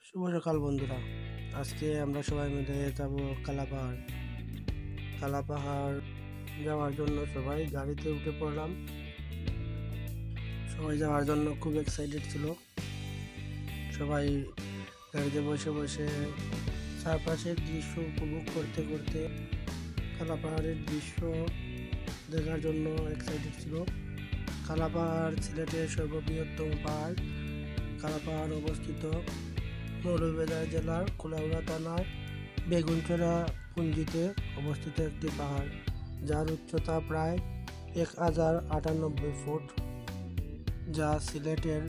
শুভ সকাল বন্ধুরা। আজকে আমরা সবাই মিলে যাব কালাপাহাড়। কালাপাহাড় যাওয়ার জন্য সবাই গাড়িতে উঠে পড়লাম। সবাই যাওয়ার জন্য খুব এক্সাইটেড ছিল। সবাই গাড়িতে বসে বসে চারপাশের দৃশ্য উপভোগ করতে করতে কালাপাহাড়ের দৃশ্য দেখার জন্য এক্সাইটেড ছিল। কালাপাহাড় সিলেটের সর্ববৃহত্তম পাহাড়। কালাপাহাড় অবস্থিত মৌলভীবাজার জেলার কুলাউড়া থানার বেগুনচড়া পুঞ্জিতে অবস্থিত একটি পাহাড়, যার উচ্চতা প্রায় 1098 ফুট, যা সিলেটের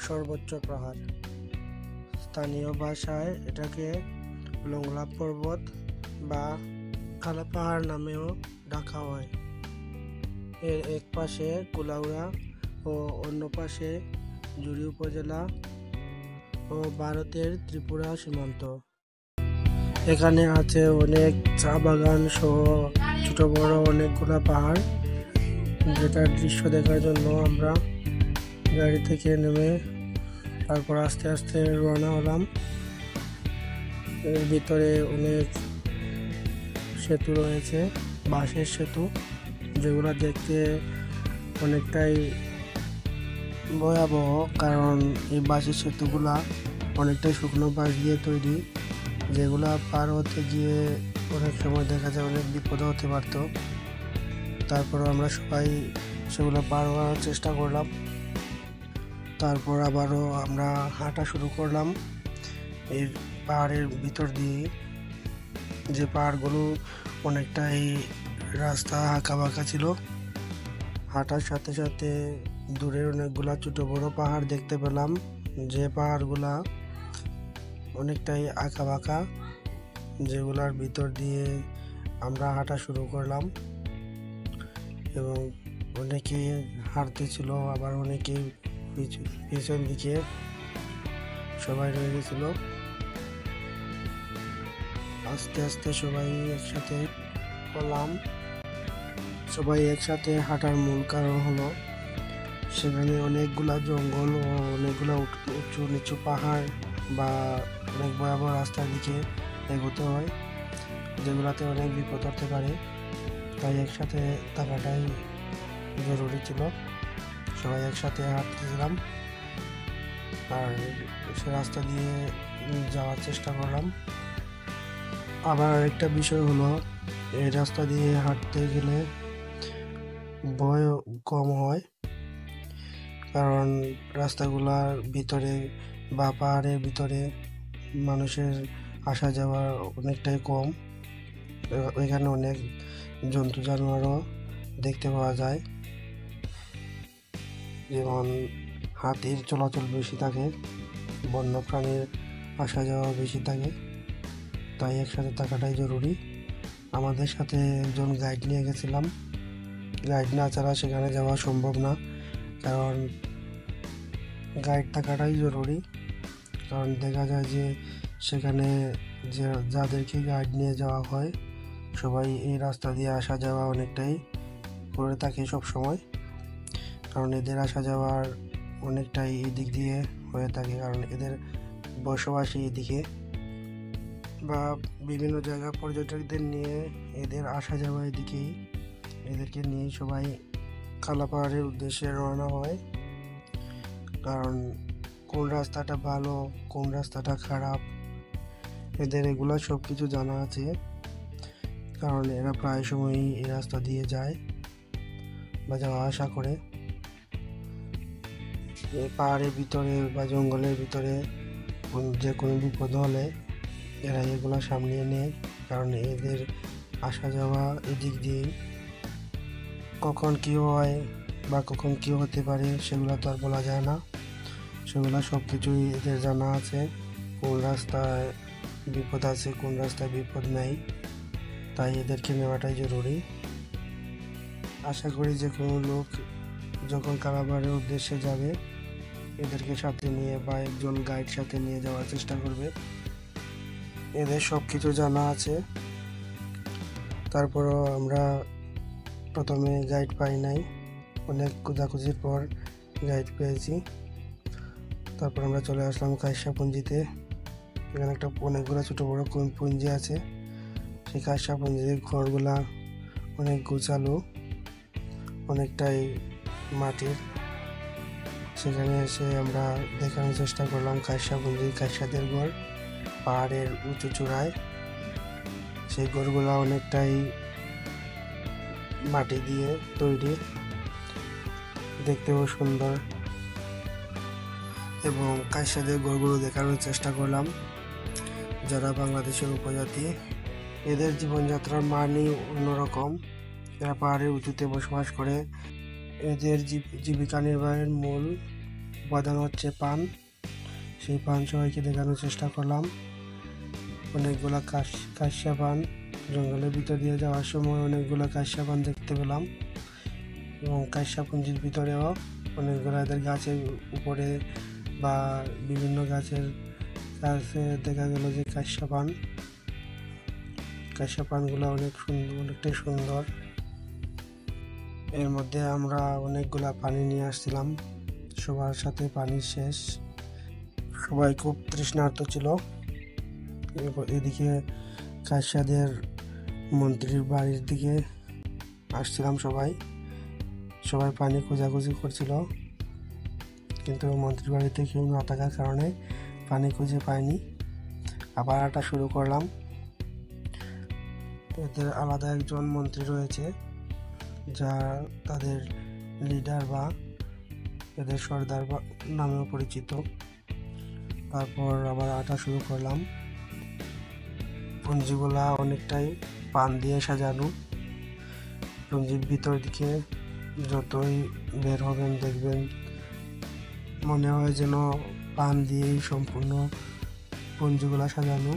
সর্বোচ্চ পাহাড়। স্থানীয় ভাষায় এটাকে লংলা পর্বত বা কালা পাহাড় নামেও ডাকা হয়। এর এক পাশে কুলাউড়া ও অন্য পাশে জুড়ি উপজেলা ও ভারতের ত্রিপুরা সীমান্ত। এখানে আছে অনেক চা বাগান সহ ছোট বড় অনেকগুলা পাহাড়, যেটার দৃশ্য দেখার জন্য আমরা গাড়ি থেকে নেমে তারপর আস্তে আস্তে রওনা হলাম। এর ভিতরে অনেক সেতু রয়েছে, বাঁশের সেতু, যেগুলো দেখতে অনেকটাই ভয়াবহ, কারণ এই বাঁশের সেতুগুলা অনেকটাই শুকনো বাঁশ দিয়ে তৈরি, যেগুলা পার হতে গিয়ে অনেক সময় দেখা যায় অনেক বিপদ হতে পারত। তারপর আমরা সবাই সেগুলো পার হওয়ার চেষ্টা করলাম। তারপর আবারও আমরা হাঁটা শুরু করলাম এই পাহাড়ের ভিতর দিয়ে, যে পাহাড়গুলো অনেকটাই রাস্তা আঁকা বাঁকা ছিল। হাঁটার সাথে সাথে দূরের অনেকগুলা ছোট বড় পাহাড় দেখতে পেলাম, যে পাহাড়গুলা অনেকটাই আঁকা বাঁকা, যেগুলার ভিতর দিয়ে আমরা হাঁটা শুরু করলাম। এবং অনেকে হাঁটতে ছিল, আবার অনেকে পিছন দিকে সবাই রয়ে গেছিল। আস্তে আস্তে সবাই একসাথে হলাম। সবাই একসাথে হাঁটার মূল কারণ হলো সেখানে অনেকগুলা জঙ্গল ও অনেকগুলা উঁচু নিচু পাহাড় বা অনেক ভয়াবহ রাস্তার দিকে এগোতে হয়, যেগুলাতে অনেক বিপদ হতে পারে। তাই একসাথে থাকাটাই জরুরি ছিল। সবাই একসাথে হাঁটতেছিলাম আর সে রাস্তা দিয়ে যাওয়ার চেষ্টা করলাম। আবার আরেকটা বিষয় হলো, এই রাস্তা দিয়ে হাঁটতে গেলে ভয় কম হয়, কারণ রাস্তাগুলোর ভিতরে বা পাহাড়ের ভিতরে মানুষের আসা যাওয়া অনেকটাই কম। এখানে অনেক জন্তু জানোয়ারও দেখতে পাওয়া যায়, যেমন হাতির চলাচল বেশি থাকে, বন্য প্রাণীর আসা যাওয়া বেশি থাকে। তাই একসাথে থাকাটাই জরুরি। আমাদের সাথে একজন গাইড নিয়ে গেছিলাম। গাইড না ছাড়া সেখানে যাওয়া সম্ভব না, কারণ গাইড থাকাটাই জরুরি। কারণ দেখা যায় যে সেখানে যাদেরকে গাইড নিয়ে যাওয়া হয় সবাই এই রাস্তা দিয়ে আসা যাওয়া অনেকটাই করে থাকে সব সময়, কারণ এদের আসা যাওয়ার অনেকটাই এই দিক দিয়ে হয়ে থাকে, কারণ এদের বসবাসী এদিকে বা বিভিন্ন জায়গা পর্যটকদের নিয়ে এদের আসা যাওয়া এদিকেই। এদেরকে নিয়ে সবাই কালাপাহাড়ের উদ্দেশ্যে রওনা হয়, কারণ কোন রাস্তাটা ভালো কোন রাস্তাটা খারাপ এদের এগুলা সব কিছু জানা আছে, কারণ এরা প্রায় সময়ই এই রাস্তা দিয়ে যায় বা যাওয়া আসা করে। এই পাহাড়ের ভিতরে বা জঙ্গলের ভিতরে যে কোনো বিপদ হলে এরা এগুলো সামলিয়ে নেয়, কারণ এদের আসা যাওয়া এদিক দিয়ে কখন কী হয় বা কখন কী হতে পারে সেগুলো তো আর বলা যায় না। সেগুলো সব কিছুই এদের জানা আছে, কোন রাস্তায় বিপদ আছে কোন রাস্তায় বিপদ নেই। তাই এদেরকে নেওয়াটাই জরুরি। আশা করি যে কোনো লোক যখন কালাপাহাড়ের উদ্দেশ্যে যাবে এদেরকে সাথে নিয়ে বা একজন গাইড সাথে নিয়ে যাওয়ার চেষ্টা করবে। এদের সব কিছু জানা আছে। তারপরও আমরা প্রথমে গাইড পাই নাই, অনেক খোঁজাখুঁজির পর গাইড পেয়েছি। তারপর আমরা চলে আসলাম কাইসাপুঞ্জিতে। এখানে একটা অনেকগুলো ছোট বড় পুঞ্জি আছে। সেই কাঁসা পুঞ্জির ঘরগুলা অনেক গোছালো, অনেকটাই মাটির। সেখানে এসে আমরা দেখানোর চেষ্টা করলাম কাঁসা পুঞ্জি, কাঁসাদের ঘর পাহাড়ের উঁচু চূড়ায়। সেই ঘরগুলা অনেকটাই মাটি দিয়ে তৈরি, দেখতেও সুন্দর। এবং কাঁসাদের ঘরগুলো দেখানোর চেষ্টা করলাম। যারা বাংলাদেশের উপজাতি, এদের জীবনযাত্রার মানই অন্যরকম। এরা পাহাড়ের উঁচুতে বসবাস করে। এদের জীবিকা নির্বাহের মূল উপাদান হচ্ছে পান। সেই পান সবাইকে দেখানোর চেষ্টা করলাম। অনেকগুলা কাশ্যা পান, জঙ্গলের ভিতর দিয়ে যাওয়ার সময় অনেকগুলো কাশ্যা পান দেখতে পেলাম। এবং কাশ্যা পুঞ্জির ভিতরেও অনেকগুলো এদের গাছের উপরে বা বিভিন্ন গাছের কাছে দেখা গেল যে কাশ্যা পানগুলো অনেকটাই সুন্দর। এর মধ্যে আমরা অনেকগুলা পানি নিয়ে আসছিলাম, সবার সাথে পানি শেষ, সবাই খুব তৃষ্ণার্ত ছিল। এদিকে কাশ্যাদের মন্ত্রীর বাড়ির দিকে আসছিলাম, সবাই পানি খোঁজাখুঁজি করছিল, কিন্তু মন্ত্রীর বাড়িতে কেউ না থাকার কারণে পানি খুঁজে পাইনি। আবার হাঁটা শুরু করলাম। এদের আলাদা একজন মন্ত্রী রয়েছে, যা তাদের লিডার বা এদের সর্দার নামেও পরিচিত। তারপর আবার হাঁটা শুরু করলাম। পুঞ্জিগুলা অনেকটাই পান দিয়ে সাজানো। পুঞ্জির ভিতর দিকে যতই বের হবেন দেখবেন মনে হয় যেন পান দিয়েই সম্পূর্ণ পুঞ্জিগুলা সাজানো।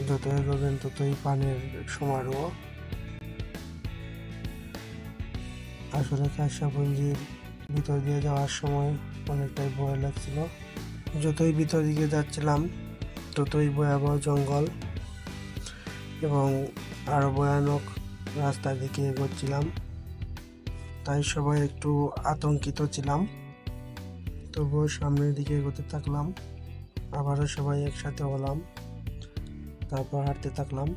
যতই এগোবেন ততই পানের সমারোহ। আসলে কাঁসা পুঞ্জির ভিতর দিয়ে যাওয়ার সময় অনেকটাই ভয় লাগছিল। যতই ভিতর দিকে যাচ্ছিলাম ততই ভয়াবহ জঙ্গল এবং আরো ভয়ানক রাস্তার দিকে এগোচ্ছিলাম, তাই সবাই একটু আতঙ্কিত ছিলাম। তবুও সামনের দিকে এগোতে থাকলাম। আবারও সবাই একসাথে হলাম, তারপর হাঁটতে থাকলাম।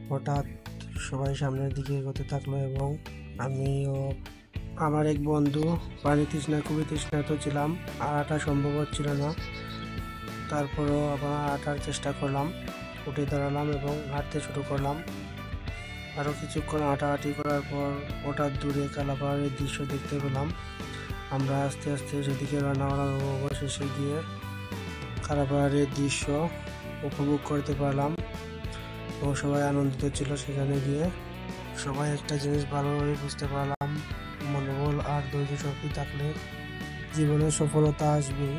হঠাৎ সবাই সামনের দিকে এগোতে থাকলো এবং আমিও আমার এক বন্ধু খুবই তৃষ্ণার্ত ছিলাম, আর হাঁটা সম্ভব হচ্ছিল না। তারপরও আবার হাঁটার চেষ্টা করলাম, উঠে দাঁড়ালাম এবং হাঁটতে শুরু করলাম। আরও কিছুক্ষণ হাঁটাহাঁটি করার পর হঠাৎ দূরে কালাপাহাড়ের দৃশ্য দেখতে পেলাম। আমরা আস্তে আস্তে সেদিকে রান্না অবশেষে গিয়ে কালাপাহাড়ের দৃশ্য উপভোগ করতে পারলাম এবং সবাই আনন্দিত ছিল। সেখানে গিয়ে সবাই একটা জিনিস ভালোভাবে বুঝতে পারলাম, মনোবল আর ধৈর্য শক্তি থাকলে জীবনে সফলতা আসবে।